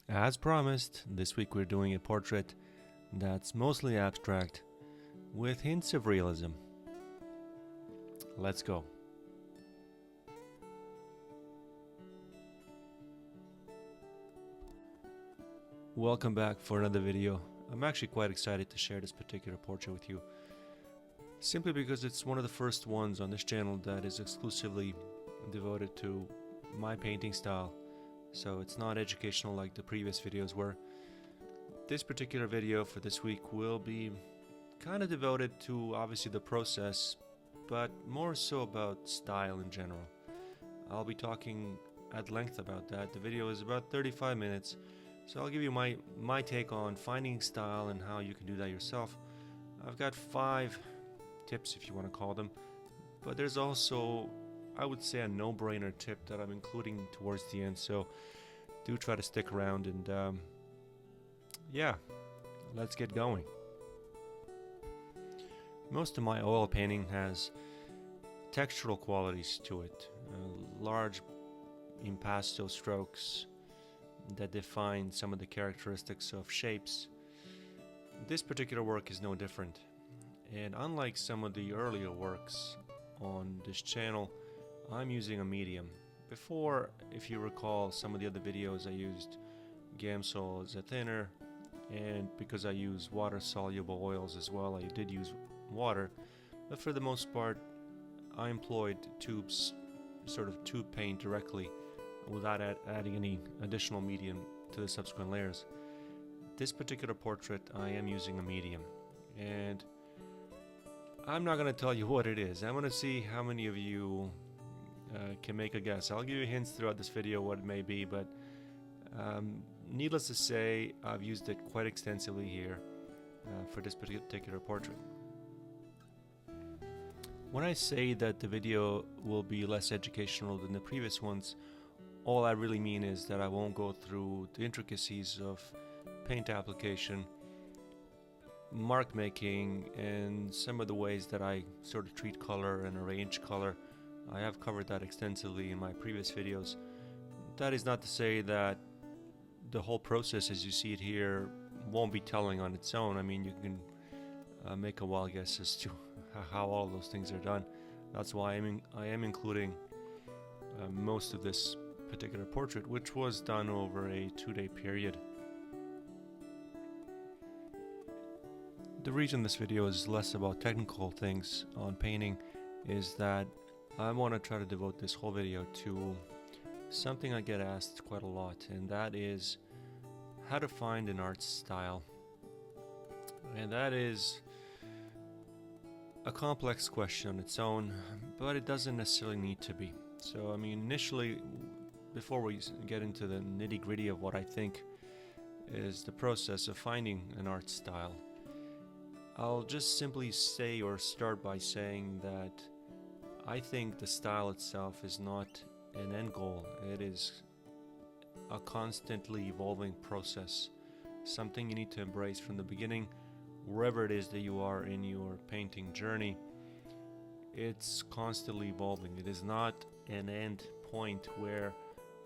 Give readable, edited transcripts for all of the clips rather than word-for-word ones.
As promised, this week we're doing a portrait that's mostly abstract with hints of realism. Let's go. Welcome back for another video. I'm actually quite excited to share this particular portrait with you, simply because it's one of the first ones on this channel that is exclusively devoted to my painting style. So it's not educational like the previous videos were. This particular video for this week will be kind of devoted to obviously the process, but more so about style in general. I'll be talking at length about that. The video is about 35 minutes, so I'll give you my take on finding style and how you can do that yourself. I've got 5 tips, if you want to call them, but there's also, I would say, a no-brainer tip that I'm including towards the end, so do try to stick around and yeah, let's get going. Most of my oil painting has textural qualities to it, large impasto strokes that define some of the characteristics of shapes. This particular work is no different, and unlike some of the earlier works on this channel, I'm using a medium. Before, if you recall, some of the other videos I used Gamsol as a thinner, and because I use water-soluble oils as well, I did use water, but for the most part I employed tubes, sort of tube paint directly without adding any additional medium to the subsequent layers. This particular portrait I am using a medium, and I'm not going to tell you what it is. I'm going to see how many of you can make a guess. I'll give you hints throughout this video what it may be, but needless to say, I've used it quite extensively here for this particular portrait. When I say that the video will be less educational than the previous ones, all I really mean is that I won't go through the intricacies of paint application, mark making, and some of the ways that I sort of treat color and arrange color. I have covered that extensively in my previous videos. That is not to say that the whole process as you see it here won't be telling on its own. I mean, you can make a wild guess as to how all those things are done. That's why I am including most of this particular portrait, which was done over a 2-day period. The reason this video is less about technical things on painting is that I want to try to devote this whole video to something I get asked quite a lot, and that is how to find an art style. And that is a complex question on its own, but it doesn't necessarily need to be. So I mean, initially, before we get into the nitty-gritty of what I think is the process of finding an art style, I'll just simply say or start by saying that I think the style itself is not an end goal. It is a constantly evolving process, something you need to embrace from the beginning, wherever it is that you are in your painting journey. It's constantly evolving. It is not an end point where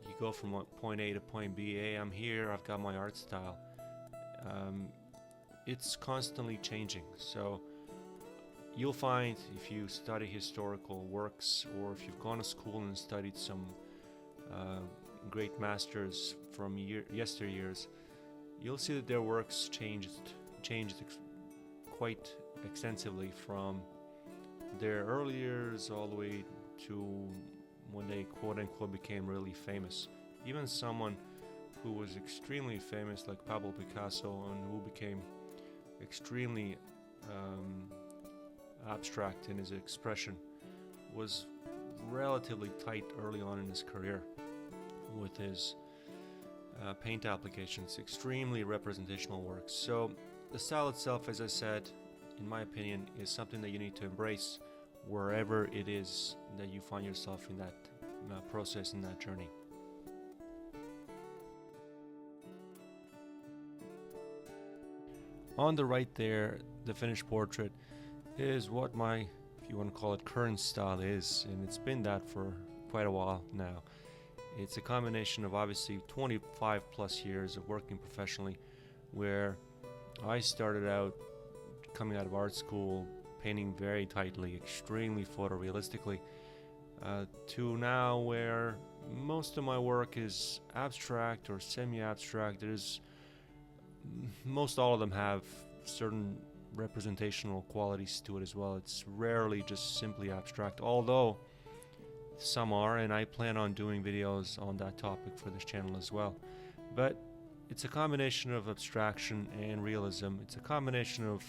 you go from point A to point B. Hey, I'm here, I've got my art style. It's constantly changing. So you'll find, if you study historical works, or if you've gone to school and studied some great masters from yesteryears, you'll see that their works changed quite extensively from their early years all the way to when they quote-unquote became really famous. Even someone who was extremely famous like Pablo Picasso, and who became extremely abstract in his expression, was relatively tight early on in his career with his paint applications, extremely representational works. So the style itself, as I said, in my opinion, is something that you need to embrace wherever it is that you find yourself in that process, in that journey. On the right there, the finished portrait is what my, if you want to call it, current style is, and it's been that for quite a while now. It's a combination of obviously 25 plus years of working professionally, where I started out coming out of art school painting very tightly, extremely photorealistically, to now where most of my work is abstract or semi-abstract. Most all of them have certain representational qualities to it as well. It's rarely just simply abstract, although some are, and I plan on doing videos on that topic for this channel as well. But it's a combination of abstraction and realism. It's a combination of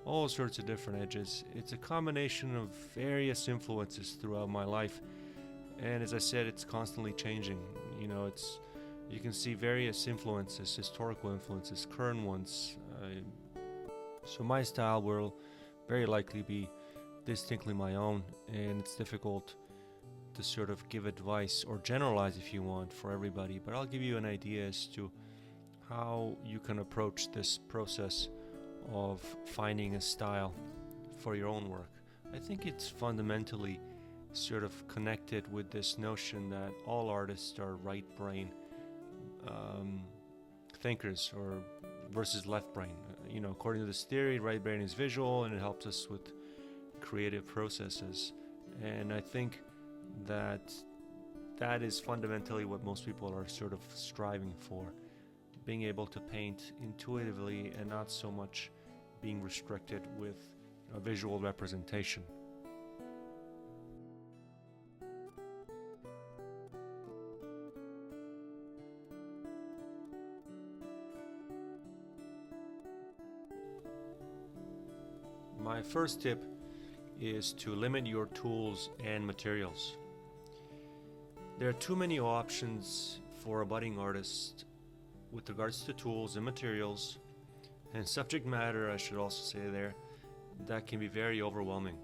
all sorts of different edges. It's a combination of various influences throughout my life, and as I said, it's constantly changing. You can see various influences, historical influences, current ones. So my style will very likely be distinctly my own, and it's difficult to sort of give advice or generalize, if you want, for everybody, but I'll give you an idea as to how you can approach this process of finding a style for your own work. I think it's fundamentally sort of connected with this notion that all artists are right brain thinkers or versus left brain. According to this theory, right brain is visual and it helps us with creative processes. And I think that is fundamentally what most people are sort of striving for, being able to paint intuitively and not so much being restricted with a visual representation. My first tip is to limit your tools and materials. There are too many options for a budding artist with regards to tools and materials, and subject matter, I should also say there, that can be very overwhelming.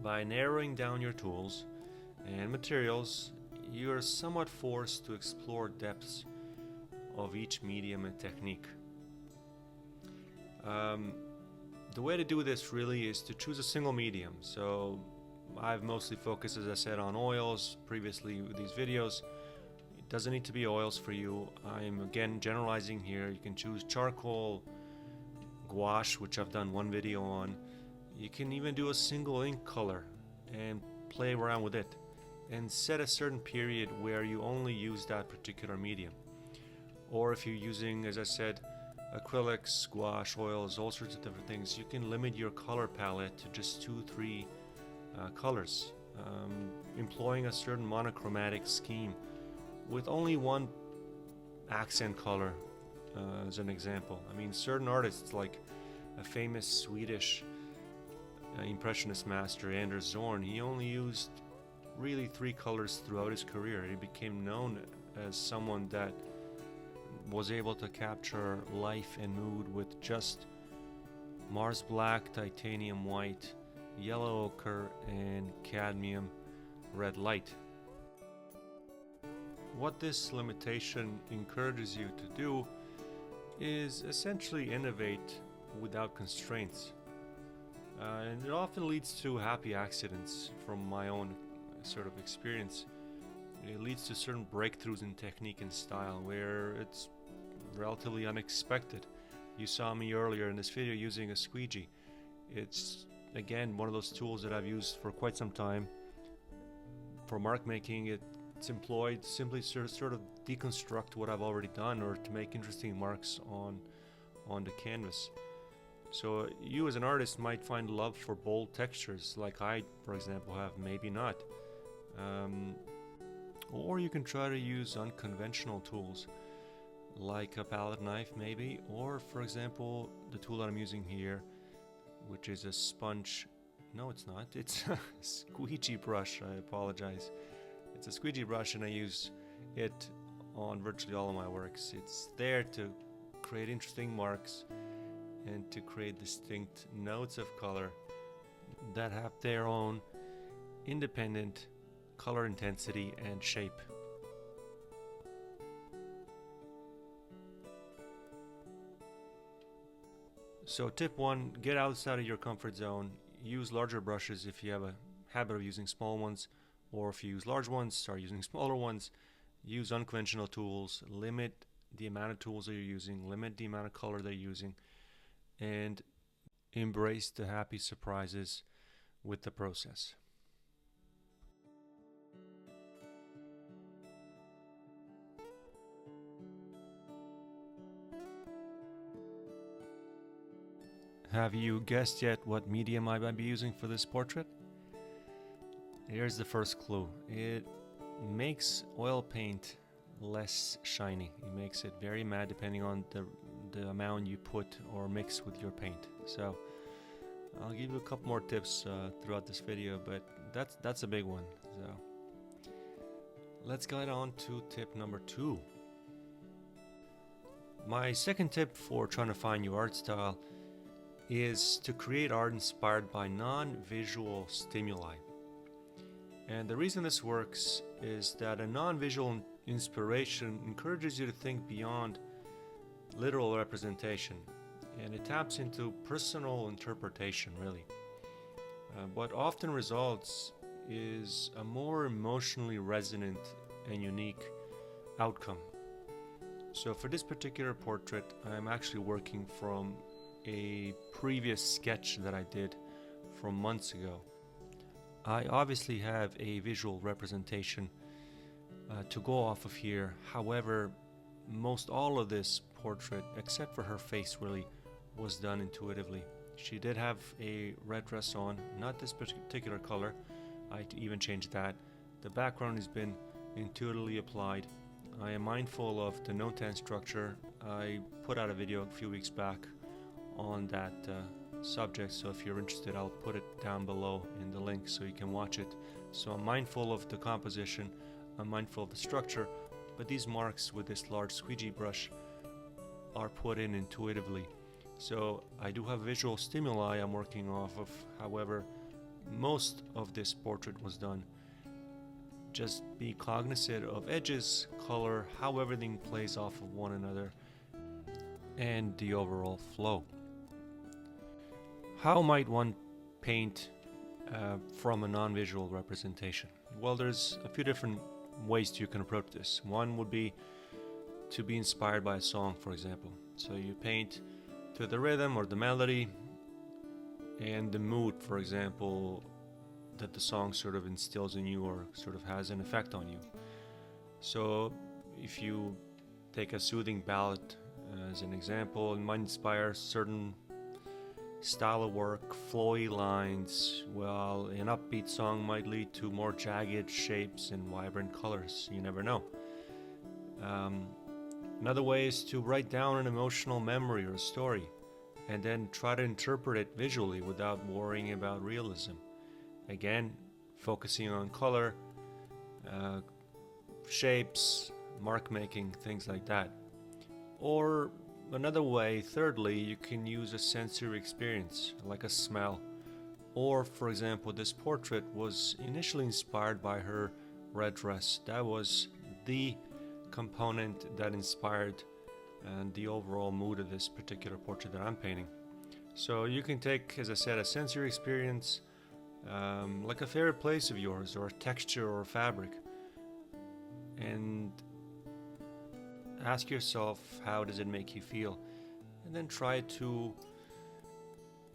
By narrowing down your tools and materials, you are somewhat forced to explore depths of each medium and technique. The way to do this really is to choose a single medium. So I've mostly focused, as I said, on oils previously with these videos. It doesn't need to be oils for you. I'm again generalizing here. You can choose charcoal, gouache, which I've done one video on. You can even do a single ink color and play around with it and set a certain period where you only use that particular medium. Or if you're using, as I said, acrylics, gouache, oils, all sorts of different things, you can limit your color palette to just 2-3 colors, employing a certain monochromatic scheme with only one accent color, as an example. I mean, certain artists, like a famous Swedish impressionist master, Anders Zorn, he only used really 3 colors throughout his career. He became known as someone that was able to capture life and mood with just Mars black, titanium white, yellow ochre, and cadmium red light. What this limitation encourages you to do is essentially innovate without constraints. And it often leads to happy accidents from my own sort of experience. It leads to certain breakthroughs in technique and style where it's relatively unexpected. You saw me earlier in this video using a squeegee. It's again one of those tools that I've used for quite some time for mark making. It's employed simply to sort of deconstruct what I've already done or to make interesting marks on the canvas. So you as an artist might find love for bold textures like I, for example, have, maybe not. Or you can try to use unconventional tools like a palette knife maybe, or for example the tool that I'm using here, which is a sponge. No, it's not. It's a squeegee brush. I apologize. It's a squeegee brush and I use it on virtually all of my works. It's there to create interesting marks and to create distinct notes of color that have their own independent color intensity and shape. So tip 1, get outside of your comfort zone. Use larger brushes if you have a habit of using small ones, or if you use large ones, start using smaller ones. use unconventional tools, limit the amount of tools that you're using, limit the amount of color that you're using, and embrace the happy surprises with the process. Have you guessed yet what medium I might be using for this portrait? Here's the first clue. It makes oil paint less shiny. It makes it very matte depending on the amount you put or mix with your paint. So I'll give you a couple more tips throughout this video, but that's a big one. So let's get on to tip number 2. My second tip for trying to find your art style is to create art inspired by non-visual stimuli. And the reason this works is that a non-visual inspiration encourages you to think beyond literal representation, and it taps into personal interpretation, really. What often results is a more emotionally resonant and unique outcome. So for this particular portrait, I'm actually working from a previous sketch that I did from months ago. I obviously have a visual representation to go off of here. However, most all of this portrait, except for her face, really was done intuitively. She did have a red dress on, not this particular color. I even changed that. The background has been intuitively applied. I am mindful of the note-10 structure. I put out a video a few weeks back on that subject, so if you're interested, I'll put it down below in the link so you can watch it. So I'm mindful of the composition, I'm mindful of the structure, but these marks with this large squeegee brush are put in intuitively. So I do have visual stimuli I'm working off of. However, most of this portrait was done. Just be cognizant of edges, color, how everything plays off of one another, and the overall flow. How might one paint from a non-visual representation? Well, there's a few different ways you can approach this. One would be to be inspired by a song, for example. So you paint to the rhythm or the melody and the mood, for example, that the song sort of instills in you or sort of has an effect on you. So if you take a soothing ballad as an example, it might inspire certain style of work, flowy lines, while an upbeat song might lead to more jagged shapes and vibrant colors. You never know. Another way is to write down an emotional memory or story and then try to interpret it visually without worrying about realism. Again, focusing on color, shapes, mark making, things like that. Or another way, thirdly, you can use a sensory experience, like a smell. Or, for example, this portrait was initially inspired by her red dress. That was the component that inspired the overall mood of this particular portrait that I'm painting. So you can take, as I said, a sensory experience, like a favorite place of yours, or a texture or a fabric, and ask yourself, how does it make you feel? And then try to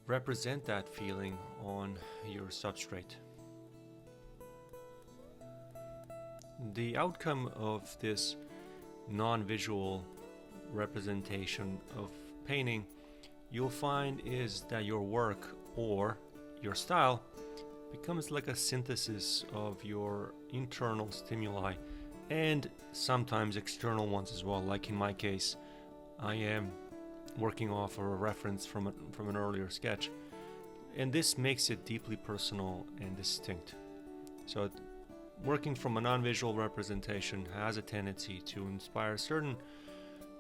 represent that feeling on your substrate. The outcome of this non-visual representation of painting, you'll find, is that your work or your style becomes like a synthesis of your internal stimuli and sometimes external ones as well. Like in my case, I am working off of a reference from an earlier sketch, and this makes it deeply personal and distinct. So working from a non-visual representation has a tendency to inspire certain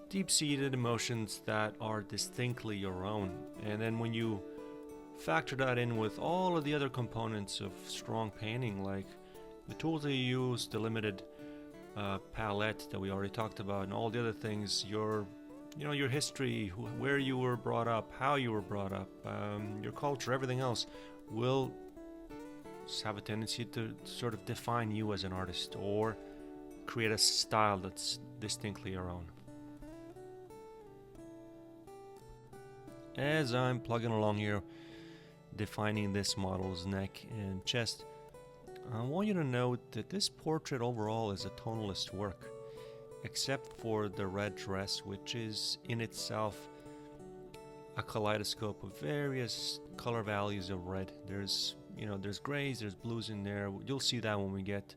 deep-seated emotions that are distinctly your own, and then when you factor that in with all of the other components of strong painting, like the tools that you use, the limited palette that we already talked about, and all the other things, your history, where you were brought up, how you were brought up, your culture, everything else will have a tendency to sort of define you as an artist or create a style that's distinctly our own. As I'm plugging along here, defining this model's neck and chest, I want you to note that this portrait overall is a tonalist work, except for the red dress, which is in itself a kaleidoscope of various color values of red. There's grays, there's blues in there. You'll see that when we get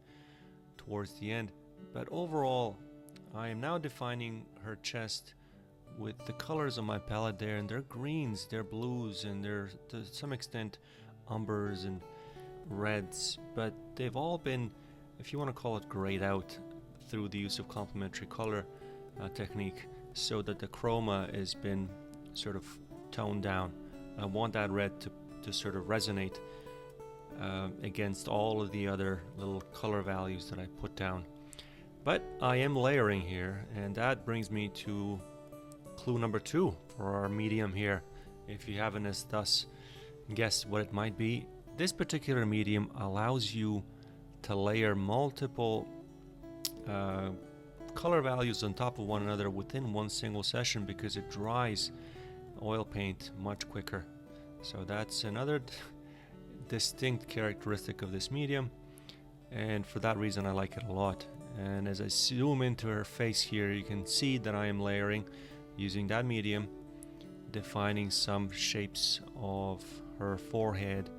towards the end. But overall, I am now defining her chest with the colors on my palette there, and they're greens, they're blues, and they're to some extent umbers and reds, but they've all been, if you want to call it, grayed out through the use of complementary color technique, so that the chroma has been sort of toned down. I want that red to sort of resonate against all of the other little color values that I put down. But I am layering here, and that brings me to clue number 2 for our medium here. If you haven't as thus guessed what it might be, this particular medium allows you to layer multiple color values on top of one another within one single session, because it dries oil paint much quicker. So that's another distinct characteristic of this medium, and for that reason I like it a lot. And as I zoom into her face here, you can see that I am layering using that medium, defining some shapes of her forehead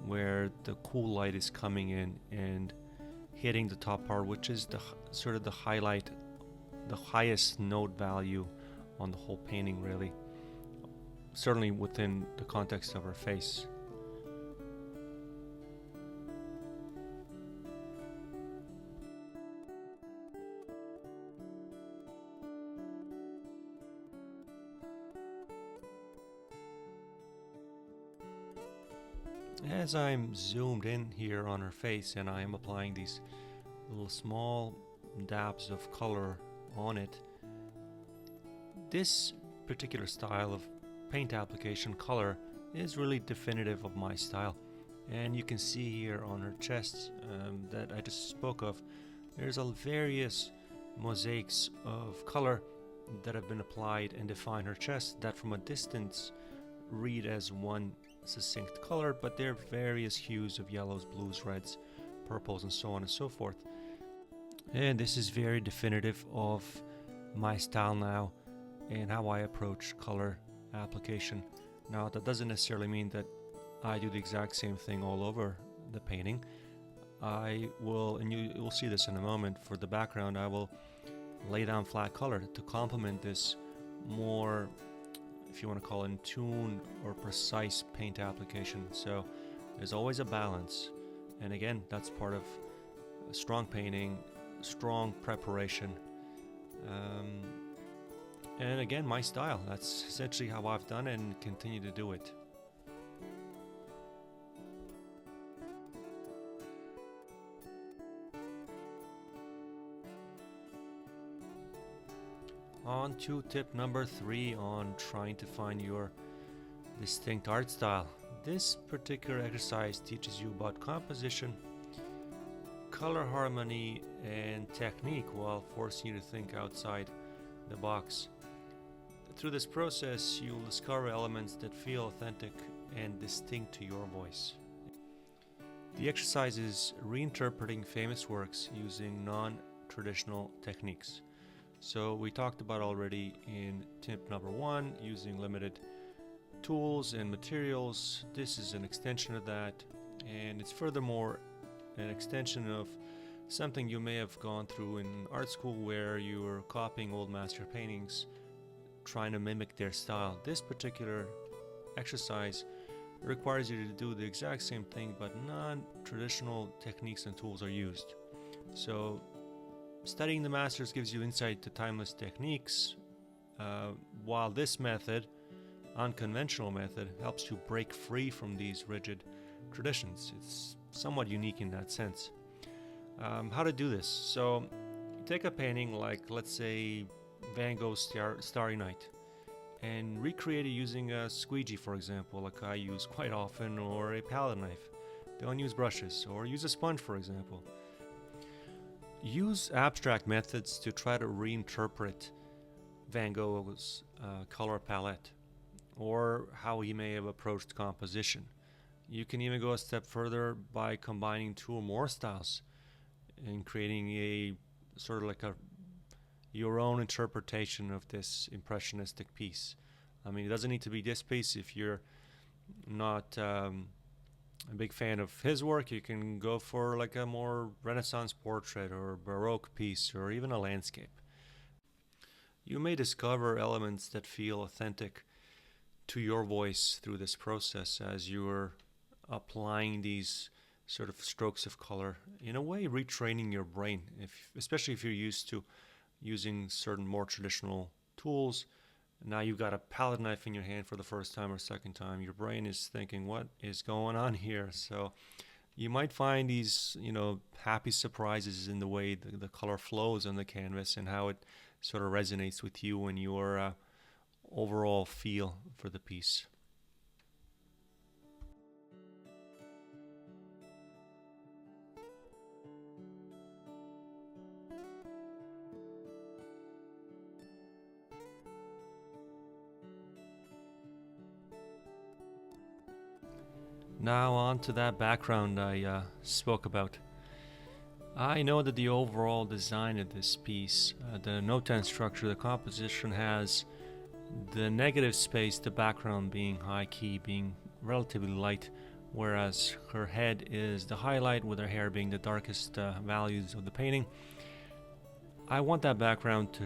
where the cool light is coming in and hitting the top part, which is the sort of the highlight, the highest note value on the whole painting, really, certainly within the context of her face. As I'm zoomed in here on her face and I am applying these little small dabs of color on it, this particular style of paint application color is really definitive of my style. And you can see here on her chest that I just spoke of, there's various mosaics of color that have been applied and define her chest that from a distance read as one succinct color, but they're various hues of yellows, blues, reds, purples, and so on and so forth. And this is very definitive of my style now and how I approach color application. Now, that doesn't necessarily mean that I do the exact same thing all over the painting. I will, and you will see this in a moment, for the background I will lay down flat color to complement this more, if you want to call it, in tune or precise paint application. So there's always a balance, and again, that's part of strong painting, strong preparation, and again, my style. That's essentially how I've done it and continue to do it. On to tip number 3 on trying to find your distinct art style. This particular exercise teaches you about composition, color harmony, and technique while forcing you to think outside the box. Through this process, you'll discover elements that feel authentic and distinct to your voice. The exercise is reinterpreting famous works using non-traditional techniques. So we talked about already in tip number 1, using limited tools and materials. This is an extension of that, and it's furthermore an extension of something you may have gone through in art school, where you were copying old master paintings, trying to mimic their style. This particular exercise requires you to do the exact same thing, but non-traditional techniques and tools are used. So studying the masters gives you insight to timeless techniques, while this method, unconventional method, helps you break free from these rigid traditions. It's somewhat unique in that sense. How to do this? So take a painting like, let's say, Van Gogh's Starry Night, and recreate it using a squeegee, for example, like I use quite often, or a palette knife. Don't use brushes, or use a sponge, for example. use abstract methods to try to reinterpret Van Gogh's color palette or how he may have approached composition. You can even go a step further by combining two or more styles and creating a sort of like your own interpretation of this impressionistic piece. I mean, it doesn't need to be this piece. If you're not a big fan of his work, you can go for like a more Renaissance portrait or Baroque piece or even a landscape. You may discover elements that feel authentic to your voice through this process as you're applying these sort of strokes of color, in a way retraining your brain, especially if you're used to using certain more traditional tools. Now you've got a palette knife in your hand for the first time or second time. Your brain is thinking, what is going on here? So you might find these, happy surprises in the way the color flows on the canvas and how it sort of resonates with you and your overall feel for the piece. Now on to that background I spoke about. I know that the overall design of this piece, the note-10 structure, the composition has the negative space, the background being high key, being relatively light, whereas her head is the highlight with her hair being the darkest values of the painting. I want that background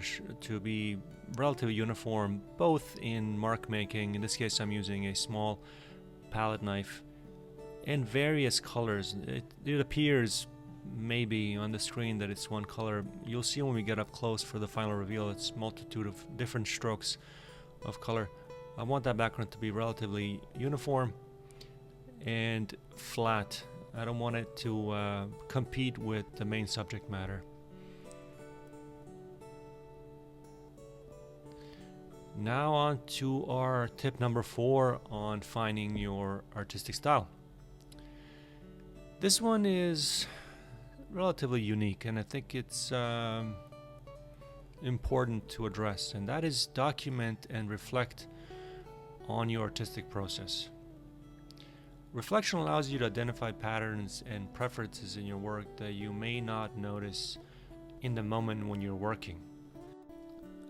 to be relatively uniform, both in mark making. In this case I'm using a small palette knife in various colors. It appears maybe on the screen that it's one color. You'll see when we get up close for the final reveal, it's multitude of different strokes of color. I want that background to be relatively uniform and flat. I don't want it to compete with the main subject matter. Now on to our tip number 4 on finding your artistic style. This one is relatively unique, and I think it's important to address, and that is document and reflect on your artistic process. Reflection allows you to identify patterns and preferences in your work that you may not notice in the moment when you're working.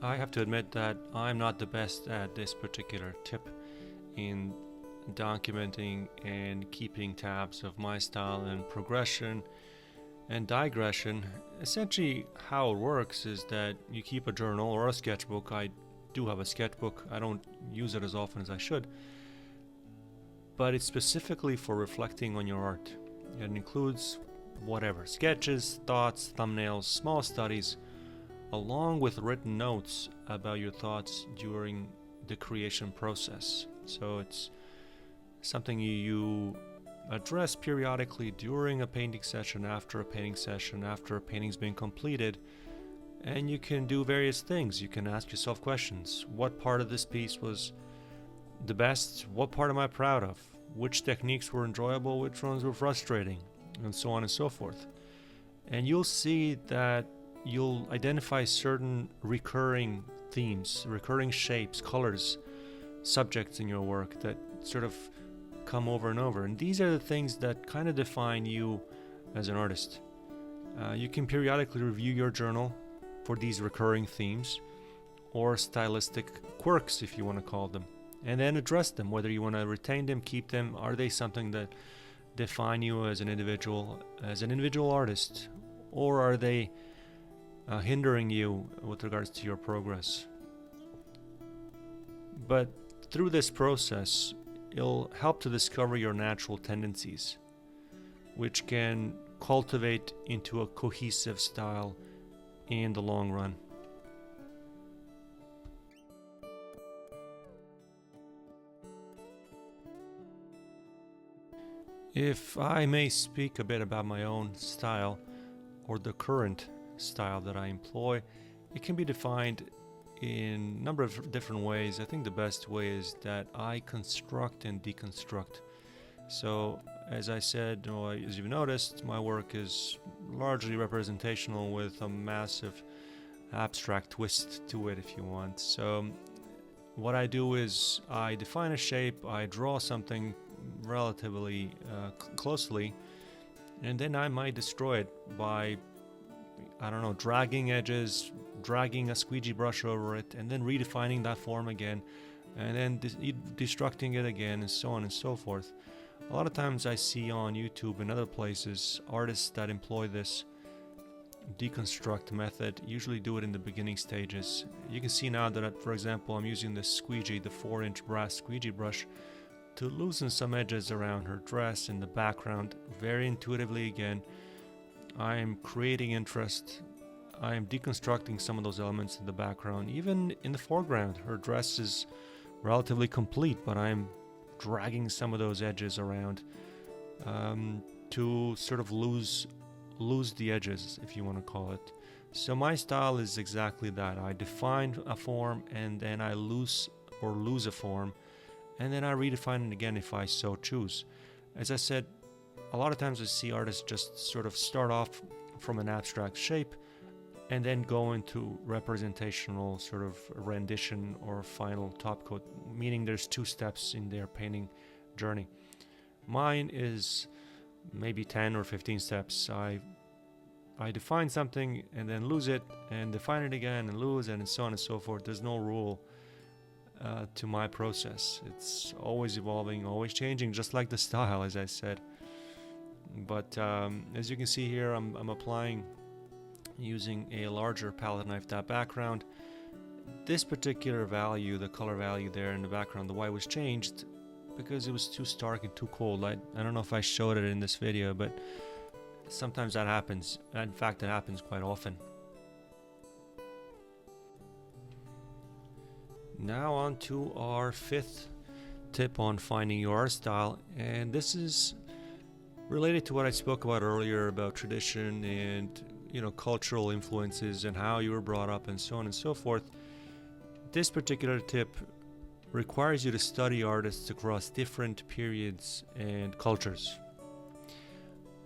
I have to admit that I'm not the best at this particular tip in documenting and keeping tabs of my style and progression and digression. Essentially how it works is that you keep a journal or a sketchbook. I do have a sketchbook. I don't use it as often as I should, but it's specifically for reflecting on your art. It includes whatever, sketches, thoughts, thumbnails, small studies, along with written notes about your thoughts during the creation process. So it's something you address periodically during a painting session, after a painting session, after a painting's been completed, and you can do various things. You can ask yourself questions. What part of this piece was the best? What part am I proud of? Which techniques were enjoyable? Which ones were frustrating? And so on and so forth. And you'll see that you'll identify certain recurring themes, recurring shapes, colors, subjects in your work that sort of come over and over. And these are the things that kind of define you as an artist. You can periodically review your journal for these recurring themes or stylistic quirks, if you want to call them, and then address them, whether you want to retain them, keep them. Are they something that define you as an individual artist, or are they hindering you with regards to your progress? But through this process, it'll help to discover your natural tendencies, which can cultivate into a cohesive style in the long run. If I may speak a bit about my own style, or the current style that I employ, it can be defined in a number of different ways. I think the best way is that I construct and deconstruct. So as I said, or as you've noticed, my work is largely representational with a massive abstract twist to it, if you want. So what I do is I define a shape, I draw something relatively closely, and then I might destroy it by, I don't know, dragging edges, dragging a squeegee brush over it, and then redefining that form again, and then destructing it again, and so on and so forth. A lot of times I see on YouTube and other places artists that employ this deconstruct method usually do it in the beginning stages. You can see now that, for example, I'm using this squeegee, the 4-inch brass squeegee brush, to loosen some edges around her dress in the background. Very intuitively again, I am creating interest. I am deconstructing some of those elements in the background. Even in the foreground, her dress is relatively complete, but I'm dragging some of those edges around to sort of lose the edges, if you want to call it. So my style is exactly that. I define a form, and then I lose a form, and then I redefine it again if I so choose. As I said, a lot of times I see artists just sort of start off from an abstract shape and then go into representational sort of rendition or final top coat, meaning there's 2 steps in their painting journey. Mine is maybe 10 or 15 steps. I define something and then lose it and define it again and lose it, and so on and so forth. There's no rule to my process. It's always evolving, always changing, just like the style, as I said. But as you can see here, I'm applying using a larger palette knife that background. This particular value, the color value there in the background, the white was changed because it was too stark and too cold. I don't know if I showed it in this video, but sometimes that happens. In fact, it happens quite often. Now on to our 5th tip on finding your art style, and this is related to what I spoke about earlier about tradition and cultural influences and how you were brought up and so on and so forth. This particular tip requires you to study artists across different periods and cultures.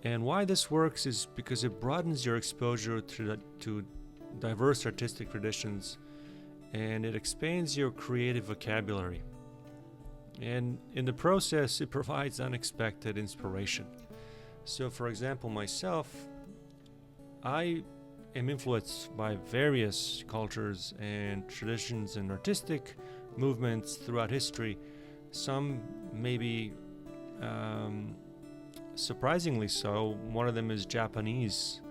And why this works is because it broadens your exposure to diverse artistic traditions, and it expands your creative vocabulary. And in the process, it provides unexpected inspiration. So for example, myself, I am influenced by various cultures and traditions and artistic movements throughout history. Some maybe surprisingly so. One of them is Japanese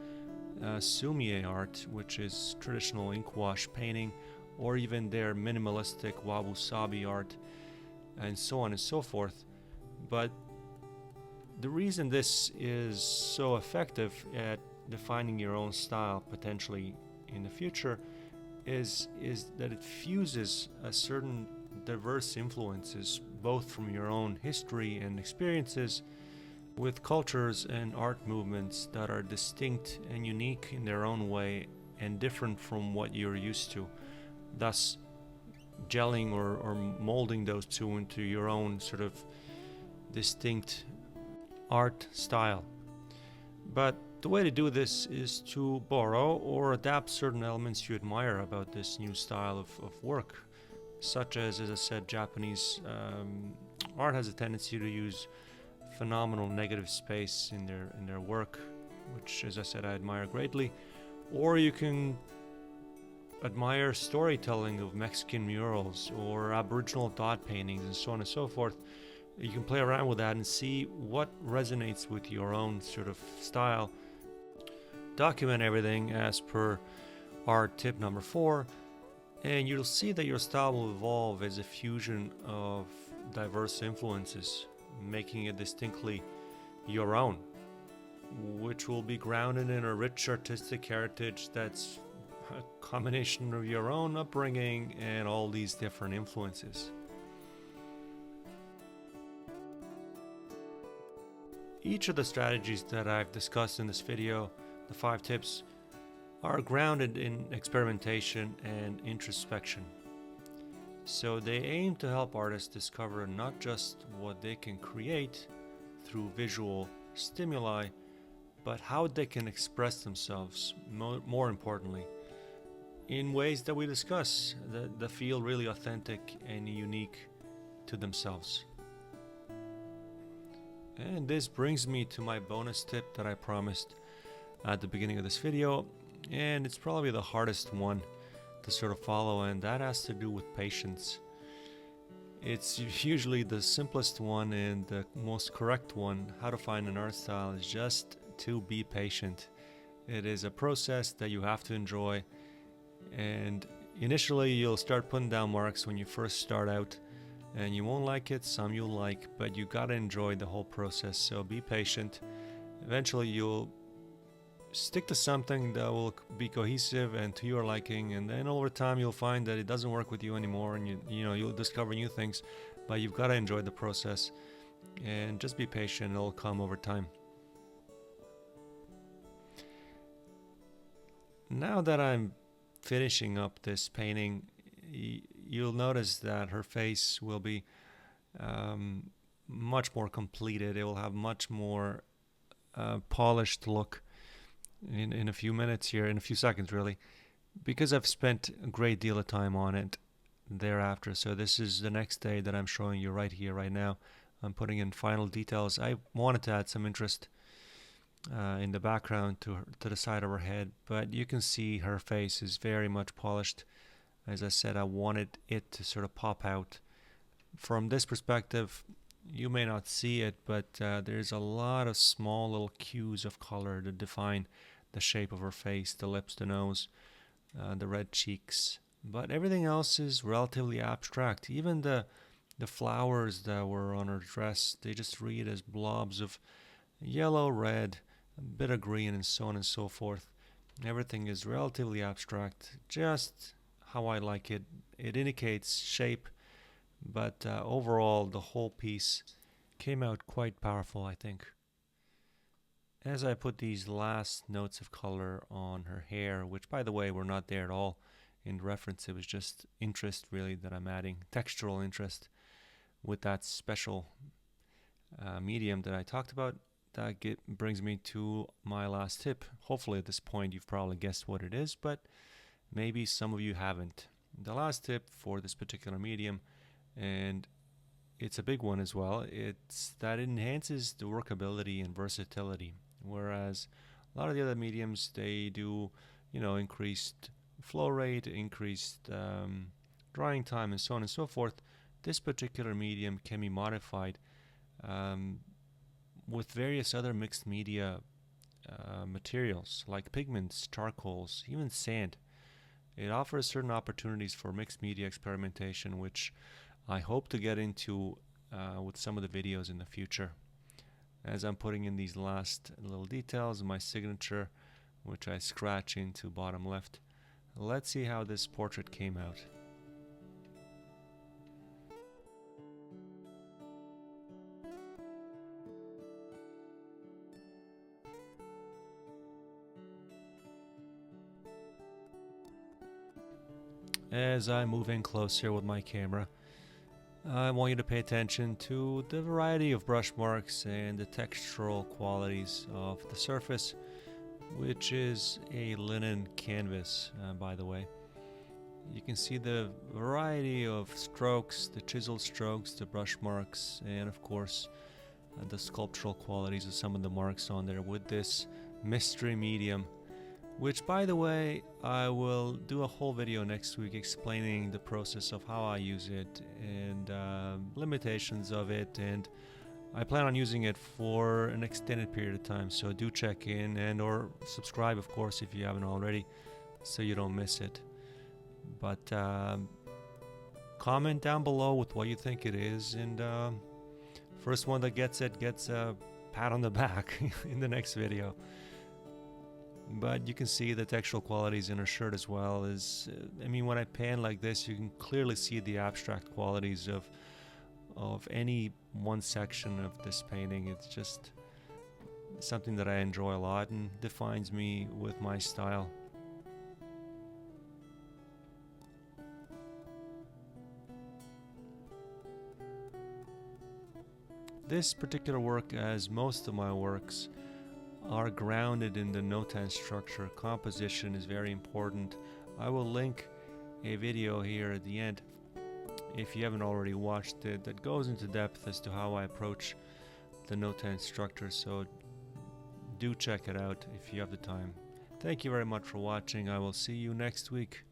sumie art, which is traditional ink wash painting, or even their minimalistic wabi-sabi art, and so on and so forth. But the reason this is so effective at defining your own style potentially in the future is that it fuses a certain diverse influences, both from your own history and experiences, with cultures and art movements that are distinct and unique in their own way and different from what you're used to, thus gelling or molding those two into your own sort of distinct art style. But the way to do this is to borrow or adapt certain elements you admire about this new style of work, such as I said, Japanese art has a tendency to use phenomenal negative space in their work, which, as I said, I admire greatly. Or you can admire storytelling of Mexican murals or Aboriginal dot paintings and so on and so forth. You can play around with that and see what resonates with your own sort of style. Document everything as per our tip number 4, and you'll see that your style will evolve as a fusion of diverse influences, making it distinctly your own, which will be grounded in a rich artistic heritage that's a combination of your own upbringing and all these different influences. Each of the strategies that I've discussed in this video, the 5 tips, are grounded in experimentation and introspection. So they aim to help artists discover not just what they can create through visual stimuli, but how they can express themselves, more importantly, in ways that we discuss that feel really authentic and unique to themselves. And this brings me to my bonus tip that I promised at the beginning of this video, and it's probably the hardest one to sort of follow, and that has to do with patience. It's usually the simplest one and the most correct one. How to find an art style is just to be patient. It is a process that you have to enjoy, and initially you'll start putting down marks when you first start out, and you won't like it, some you'll like, but you gotta enjoy the whole process. So be patient. Eventually you'll stick to something that will be cohesive and to your liking, and then over time you'll find that it doesn't work with you anymore, and you'll discover new things, but you've got to enjoy the process and just be patient. It'll come over time. Now that I'm finishing up this painting, you'll notice that her face will be much more completed. It will have much more polished look in a few minutes here, in a few seconds really, because I've spent a great deal of time on it thereafter. So this is the next day that I'm showing you right here, right now. I'm putting in final details. I wanted to add some interest in the background to the side of her head, but you can see her face is very much polished. As I said, I wanted it to sort of pop out. From this perspective, you may not see it, but there's a lot of small little cues of color that define the shape of her face, the lips, the nose, the red cheeks. But everything else is relatively abstract. Even the flowers that were on her dress, they just read as blobs of yellow, red, a bit of green, and so on and so forth. Everything is relatively abstract, just how I like it. It indicates shape, but overall the whole piece came out quite powerful, I think. As I put these last notes of color on her hair, which by the way were not there at all in reference, it was just interest really that I'm adding, textural interest with that special medium that I talked about. That brings me to my last tip. Hopefully at this point you've probably guessed what it is, but maybe some of you haven't. The last tip for this particular medium, and it's a big one as well, it's that it enhances the workability and versatility. Whereas a lot of the other mediums, they do, increased flow rate, increased drying time, and so on and so forth. This particular medium can be modified with various other mixed media materials like pigments, charcoals, even sand. It offers certain opportunities for mixed media experimentation, which I hope to get into with some of the videos in the future. As I'm putting in these last little details, my signature, which I scratch into bottom left, let's see how this portrait came out. As I move in closer with my camera, I want you to pay attention to the variety of brush marks and the textural qualities of the surface, which is a linen canvas, by the way. You can see the variety of strokes, the chiseled strokes, the brush marks, and of course the sculptural qualities of some of the marks on there with this mystery medium, which by the way I will do a whole video next week explaining the process of how I use it and limitations of it, and I plan on using it for an extended period of time, so do check in and or subscribe of course if you haven't already, so you don't miss it. But comment down below with what you think it is, and first one that gets it gets a pat on the back in the next video. But you can see the textural qualities in her shirt as well. When I pan like this, you can clearly see the abstract qualities of any one section of this painting. It's just something that I enjoy a lot and defines me with my style. This particular work, as most of my works, are grounded in the note-10 structure. Composition is very important. I will link a video here at the end, if you haven't already watched it, that goes into depth as to how I approach the note-10 structure, so do check it out if you have the time. Thank you very much for watching. I will see you next week.